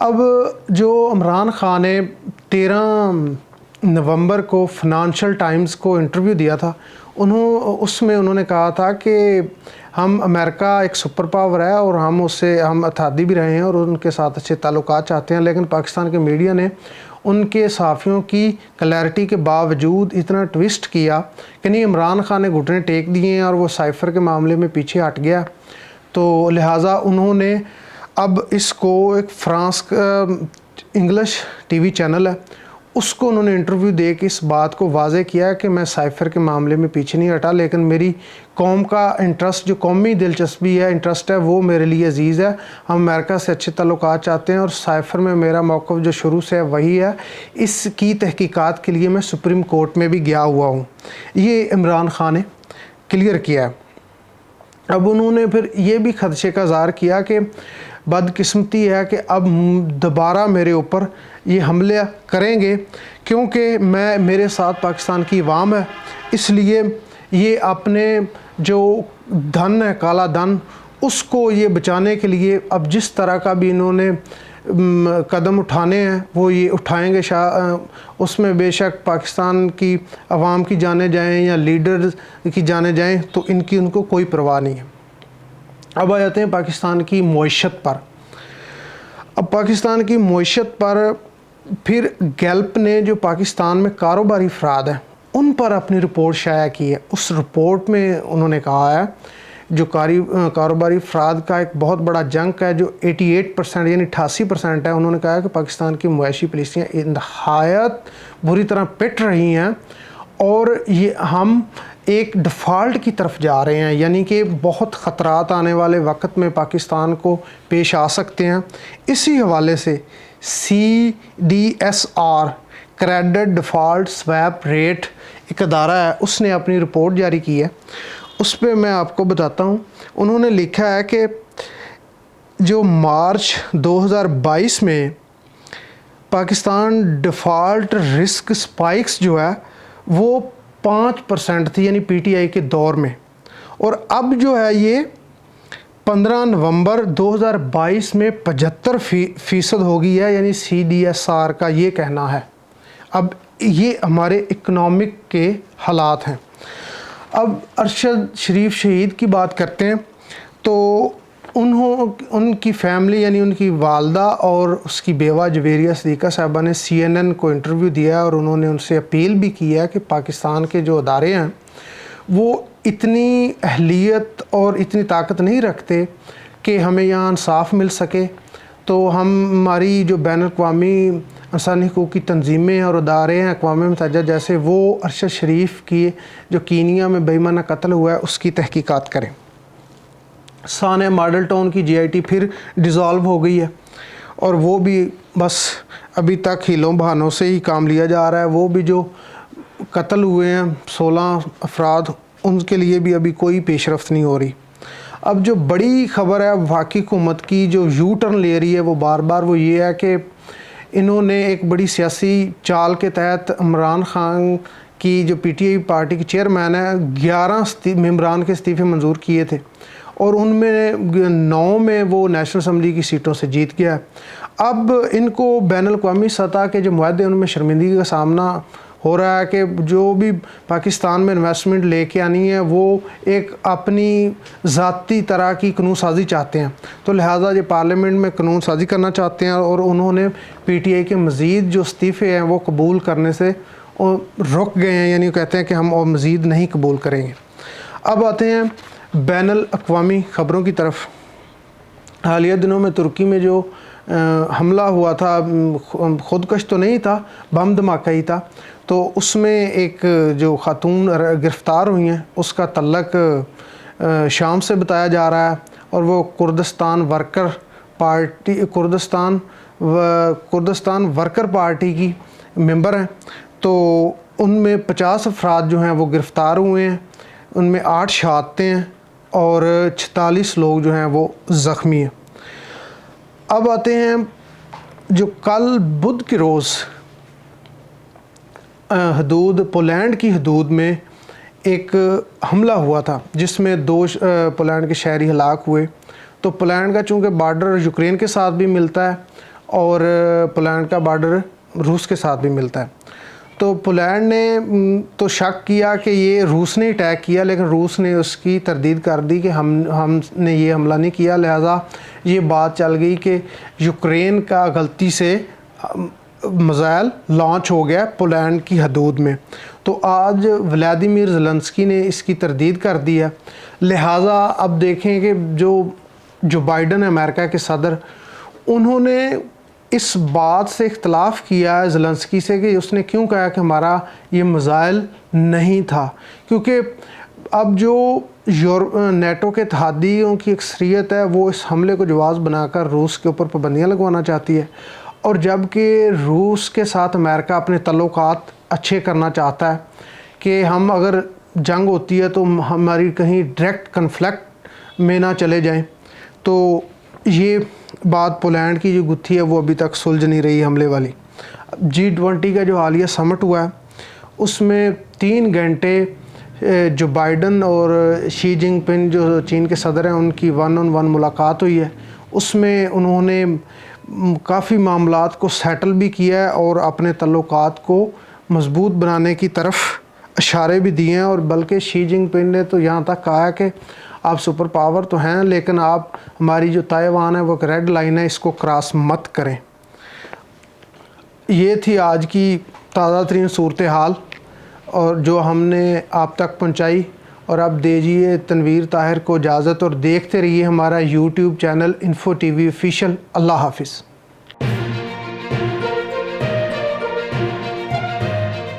اب جو عمران خان نے 13 نومبر کو فنانشل ٹائمز کو انٹرویو دیا تھا، اس میں انہوں نے کہا تھا کہ ہم امریکہ ایک سپر پاور ہے اور ہم اس سے اتحادی بھی رہے ہیں اور ان کے ساتھ اچھے تعلقات چاہتے ہیں، لیکن پاکستان کے میڈیا نے ان کے صحافیوں کی کلیئرٹی کے باوجود اتنا ٹویسٹ کیا کہ نہیں، عمران خان نے گھٹنے ٹیک دیے ہیں اور وہ سائفر کے معاملے میں پیچھے ہٹ گیا۔ تو لہٰذا انہوں نے اب اس کو ایک فرانس کا انگلش ٹی وی چینل ہے، اس کو انہوں نے انٹرویو دے کے اس بات کو واضح کیا کہ میں سائفر کے معاملے میں پیچھے نہیں ہٹا، لیکن میری قوم کا انٹرسٹ، جو قومی دلچسپی ہے، انٹرسٹ ہے، وہ میرے لیے عزیز ہے۔ ہم امریکہ سے اچھے تعلقات چاہتے ہیں اور سائفر میں میرا موقف جو شروع سے ہے وہی ہے۔ اس کی تحقیقات کے لیے میں سپریم کورٹ میں بھی گیا ہوا ہوں، یہ عمران خان نے کلیئر کیا ہے۔ اب انہوں نے پھر یہ بھی خدشے کا اظہار کیا کہ بدقسمتی ہے کہ اب دوبارہ میرے اوپر یہ حملے کریں گے، کیونکہ میرے ساتھ پاکستان کی عوام ہے، اس لیے یہ اپنے جو دھن ہے، کالا دھن، اس کو یہ بچانے کے لیے اب جس طرح کا بھی انہوں نے قدم اٹھانے ہیں وہ یہ اٹھائیں گے۔ اس میں بے شک پاکستان کی عوام کی جانیں جائیں یا لیڈر کی جانیں جائیں تو ان کو کوئی پرواہ نہیں ہے۔ اب آ جاتے ہیں پاکستان کی معیشت پر۔ اب پاکستان کی معیشت پر پھر گیلپ نے جو پاکستان میں کاروباری افراد ہیں ان پر اپنی رپورٹ شائع کی ہے۔ اس رپورٹ میں انہوں نے کہا ہے جو کاروباری افراد کا ایک بہت بڑا جنک ہے جو 88% یعنی 88% ہے، انہوں نے کہا ہے کہ پاکستان کی معاشی پالیسیاں نہایت بری طرح پٹ رہی ہیں اور یہ ہم ایک ڈیفالٹ کی طرف جا رہے ہیں، یعنی کہ بہت خطرات آنے والے وقت میں پاکستان کو پیش آ سکتے ہیں۔ اسی حوالے سے CDSR credit default swap rate ایک ادارہ ہے، اس نے اپنی رپورٹ جاری کی ہے۔ اس پہ میں آپ کو بتاتا ہوں، انہوں نے لکھا ہے کہ جو مارچ 2022 میں پاکستان ڈیفالٹ رسک سپائکس جو ہے وہ 5% تھی، یعنی PTI کے دور میں، اور اب جو ہے یہ 15 نومبر 2022 میں 75% ہو گئی ہے، یعنی CDSR کا یہ کہنا ہے۔ اب یہ ہمارے اکنامک کے حالات ہیں۔ اب ارشد شریف شہید کی بات کرتے ہیں تو ان کی فیملی یعنی ان کی والدہ اور اس کی بیوہ جویریہ صدیقہ صاحبہ نے CNN کو انٹرویو دیا اور انہوں نے ان سے اپیل بھی کی ہے کہ پاکستان کے جو ادارے ہیں وہ اتنی اہلیت اور اتنی طاقت نہیں رکھتے کہ ہمیں یہاں انصاف مل سکے، تو ہماری جو بین الاقوامی انسانی حقوق کی تنظیمیں اور ادارے ہیں اقوام متحدہ جیسے، وہ ارشد شریف کی جو کینیا میں بے ایمانہ قتل ہوا ہے اس کی تحقیقات کریں۔ سانحہ ماڈل ٹاؤن کی GIT پھر ڈیزالو ہو گئی ہے اور وہ بھی بس ابھی تک ہیلوں بہانوں سے ہی کام لیا جا رہا ہے۔ وہ بھی جو قتل ہوئے ہیں 16 افراد، ان کے لیے بھی ابھی کوئی پیش رفت نہیں ہو رہی۔ اب جو بڑی خبر ہے وفاقی حکومت کی جو یو ٹرن لے رہی ہے وہ بار بار، وہ یہ ہے کہ انہوں نے ایک بڑی سیاسی چال کے تحت عمران خان کی جو PTI پارٹی کی چیئرمین ہے 11 ممبران کے استعفے منظور کیے تھے اور ان میں 9 میں وہ نیشنل اسمبلی کی سیٹوں سے جیت گیا ہے۔ اب ان کو بین الاقوامی سطح کے جو معاہدے ان میں شرمندگی کا سامنا ہو رہا ہے کہ جو بھی پاکستان میں انویسٹمنٹ لے کے آنی ہے وہ ایک اپنی ذاتی طرح کی قانون سازی چاہتے ہیں، تو لہٰذا یہ پارلیمنٹ میں قانون سازی کرنا چاہتے ہیں اور انہوں نے PTI کے مزید جو استعفے ہیں وہ قبول کرنے سے رک گئے ہیں، یعنی کہتے ہیں کہ ہم اور مزید نہیں قبول کریں گے۔ اب آتے ہیں بین الاقوامی خبروں کی طرف۔ حالیہ دنوں میں ترکی میں جو حملہ ہوا تھا، خودکش تو نہیں تھا، بم دھماکہ ہی تھا، تو اس میں ایک جو خاتون گرفتار ہوئی ہیں اس کا تعلق شام سے بتایا جا رہا ہے اور وہ کردستان ورکر پارٹی کی ممبر ہیں۔ تو ان میں 50 افراد جو ہیں وہ گرفتار ہوئے ہیں، ان میں 8 شہادتیں ہیں اور 46 لوگ جو ہیں وہ زخمی ہیں۔ اب آتے ہیں جو کل بدھ کے روز پولینڈ کی حدود میں ایک حملہ ہوا تھا جس میں 2 پولینڈ کے شہری ہلاک ہوئے۔ تو پولینڈ کا چونکہ بارڈر یوکرین کے ساتھ بھی ملتا ہے اور پولینڈ کا بارڈر روس کے ساتھ بھی ملتا ہے. تو پولینڈ نے تو شک کیا کہ یہ روس نے اٹیک کیا، لیکن روس نے اس کی تردید کر دی کہ ہم نے یہ حملہ نہیں کیا. لہٰذا یہ بات چل گئی کہ یوکرین کا غلطی سے میزائل لانچ ہو گیا پولینڈ کی حدود میں. تو آج ولادیمیر زیلنسکی نے اس کی تردید کر دی ہے. لہٰذا اب دیکھیں کہ جو بائیڈن امریکہ کے صدر، انہوں نے اس بات سے اختلاف کیا ہے زیلنسکی سے کہ اس نے کیوں کہا کہ ہمارا یہ میزائل نہیں تھا، کیونکہ اب جو نیٹو کے اتحادیوں کی اکثریت ہے وہ اس حملے کو جواز بنا کر روس کے اوپر پابندیاں لگوانا چاہتی ہے، اور جب کہ روس کے ساتھ امریکہ اپنے تعلقات اچھے کرنا چاہتا ہے کہ ہم اگر جنگ ہوتی ہے تو ہماری کہیں ڈائریکٹ کنفلکٹ میں نہ چلے جائیں. تو یہ بات پولینڈ کی جو گتھی ہے وہ ابھی تک سلجھ نہیں رہی حملے والی. G20 کا جو حالیہ سمٹ ہوا ہے اس میں 3 گھنٹے جو بائیڈن اور شی جنگ پنگ جو چین کے صدر ہیں ان کی 1-on-1 ملاقات ہوئی ہے. اس میں انہوں نے کافی معاملات کو سیٹل بھی کیا ہے اور اپنے تعلقات کو مضبوط بنانے کی طرف اشارے بھی دیے ہیں، اور بلکہ شی جنگ پنگ نے تو یہاں تک کہا ہے کہ آپ سپر پاور تو ہیں لیکن آپ ہماری جو تائیوان ہے وہ ایک ریڈ لائن ہے، اس کو کراس مت کریں. یہ تھی آج کی تازہ ترین صورتحال اور جو ہم نے آپ تک پہنچائی. اور اب دیجیے تنویر طاہر کو اجازت اور دیکھتے رہیے ہمارا YouTube channel info TV official. اللہ حافظ.